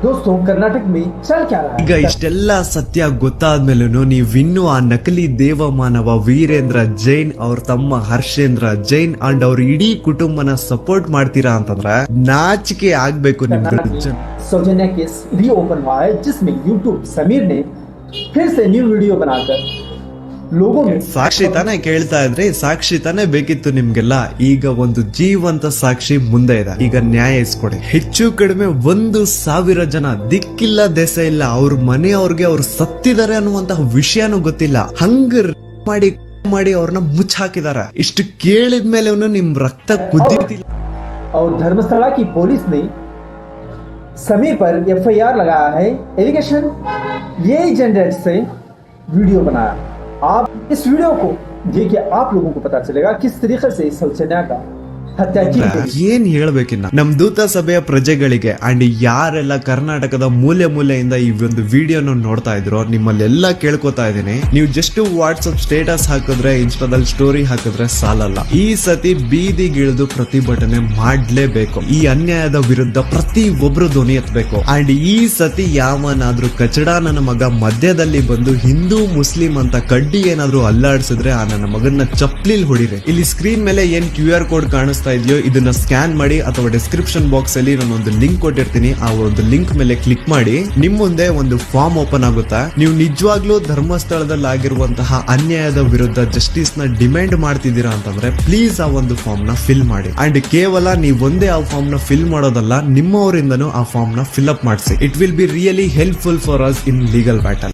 दोस्तों कर्नाटक में चल क्या रहा है? ಈಗ ಇಷ್ಟೆಲ್ಲ ಸತ್ಯ ಗೊತ್ತಾದ್ಮೇಲೂ ನೀವಿನ್ನೂ ಆ ನಕಲಿ ದೇವಮಾನವ ವೀರೇಂದ್ರ ಜೈನ್ ಅವ್ರ ತಮ್ಮ ಹರ್ಷೇಂದ್ರ ಜೈನ್ ಅಂಡ್ ಅವ್ರ ಇಡೀ ಕುಟುಂಬನ ಸಪೋರ್ಟ್ ಮಾಡ್ತೀರಾ ಅಂತಂದ್ರೆ ನಾಚಿಕೆ ಆಗ್ಬೇಕು ನಿಮ್ಗೆ. सौजन्या केस रीओपन हुआ है जिसमें यूट्यूब समीर ने फिर से न्यू वीडियो बनाकर लोगों में ಸಾಕ್ಷಿ ತಾನೇ ಕೇಳ್ತಾ ಇದ್ರಿ, ಸಾಕ್ಷಿ ತಾನೇ ಬೇಕಿತ್ತು ನಿಮ್ಗೆಲ್ಲ. ಈಗ ಒಂದು ಜೀವಂತ ಸಾಕ್ಷಿ ಮುಂದೆ ಇದೆ, ಈಗ ನ್ಯಾಯ ಇಸ್ಕೊಡಿ. ಹೆಚ್ಚು ಕಡಿಮೆ 1,000 ಜನ ದಿಕ್ಕಿಲ್ಲ ದೆಸ ಇಲ್ಲ, ಅವ್ರ ಮನೆಯವ್ರಿಗೆ ಅವ್ರು ಸತ್ತಿದ್ದಾರೆ ಅನ್ನುವಂತಹ ವಿಷಯನೂ ಗೊತ್ತಿಲ್ಲ, ಹಂಗ ಮಾಡಿ ಅವ್ರನ್ನ ಮುಚ್ಚ ಹಾಕಿದಾರ. ಇಷ್ಟು ಕೇಳಿದ್ಮೇಲೆ ನಿಮ್ ರಕ್ತ ಕುದ್ದಿಲ್ಲ. और धर्मशाला की पुलिस ने समीर पर एफआईआर लगाया है, एलिगेशन ये जनरेट से वीडियो बनाया. आप इस वीडियो को देखिए, आप लोगों को पता चलेगा किस तरीके से सौजन्या का हत्या की गई. ಏನ್ ಹೇಳ್ಬೇಕಿನ್ನ ನಮ್ ದೂತ ಸಭೆಯ ಪ್ರಜೆಗಳಿಗೆ ಅಂಡ್ ಯಾರೆಲ್ಲ ಕರ್ನಾಟಕದ ಮೂಲೆ ಮೂಲೆಯಿಂದ ಈ ಒಂದು ವಿಡಿಯೋನ ನೋಡ್ತಾ ಇದ್ರು, ನಿಮ್ಮಲ್ಲೆಲ್ಲ ಕೇಳ್ಕೊತಾ ಇದೀನಿ, ನೀವು ಜಸ್ಟ್ ವಾಟ್ಸ್ಆಪ್ ಸ್ಟೇಟಸ್ ಹಾಕಿದ್ರೆ, ಇನ್ಸ್ಟಾದಲ್ಲಿ ಸ್ಟೋರಿ ಹಾಕಿದ್ರೆ ಸಾಲಲ್ಲ. ಈ ಸತಿ ಬೀದಿಗಿಳಿದು ಪ್ರತಿಭಟನೆ ಮಾಡ್ಲೇಬೇಕು. ಈ ಅನ್ಯಾಯದ ವಿರುದ್ಧ ಪ್ರತಿ ಒಬ್ರು ಧ್ವನಿ ಎತ್ತಬೇಕು. ಅಂಡ್ ಈ ಸತಿ ಯಾವನಾದ್ರೂ ಕಚಡ ನನ್ನ ಮಗ ಮಧ್ಯದಲ್ಲಿ ಬಂದು ಹಿಂದೂ ಮುಸ್ಲಿಂ ಅಂತ ಕಡ್ಡಿ ಏನಾದ್ರೂ ಅಲ್ಲಾಡ್ಸಿದ್ರೆ ಆ ನನ್ನ ಮಗನ್ನ ಚಪ್ಲಿಲ್ ಹೊಡಿರಿ. ಇಲ್ಲಿ ಸ್ಕ್ರೀನ್ ಮೇಲೆ ಏನ್ QR ಕೋಡ್ ಕಾಣಿಸ್ತಾ ಇದೆಯೋ ಇದನ್ನ ಸ್ಕ್ಯಾನ್ ಮಾಡಿ ಅಥವಾ ಡಿಸ್ಕ್ರಿಪ್ಷನ್ ಬಾಕ್ಸ್ ಅಲ್ಲಿ ನಾನೊಂದು ಲಿಂಕ್ ಕೊಟ್ಟಿರ್ತೀನಿ, ಆ ಒಂದು ಲಿಂಕ್ ಮೇಲೆ ಕ್ಲಿಕ್ ಮಾಡಿ ನಿಮ್ ಮುಂದೆ ಒಂದು ಫಾರ್ಮ್ ಓಪನ್ ಆಗುತ್ತೆ. ನೀವು ನಿಜವಾಗ್ಲೂ ಧರ್ಮಸ್ಥಳದಲ್ಲಿ ಆಗಿರುವಂತಹ ಅನ್ಯಾಯದ ವಿರುದ್ಧ ಜಸ್ಟಿಸ್ ನ ಡಿಮ್ಯಾಂಡ್ ಮಾಡ್ತಿದ್ದೀರಾ ಅಂತಂದ್ರೆ ಪ್ಲೀಸ್ ಆ ಒಂದು ಫಾರ್ಮ್ ನ ಫಿಲ್ ಮಾಡಿ. ಅಂಡ್ ಕೇವಲ ನೀವು ಒಂದೇ ಆ ಫಾರ್ಮ್ ನ ಫಿಲ್ ಮಾಡೋದಲ್ಲ, ನಿಮ್ಮವರಿಂದನೂ ಆ ಫಾರ್ಮ್ ನ ಫಿಲ್ ಅಪ್ ಮಾಡಿಸಿ. It will be really helpful for us in legal battle.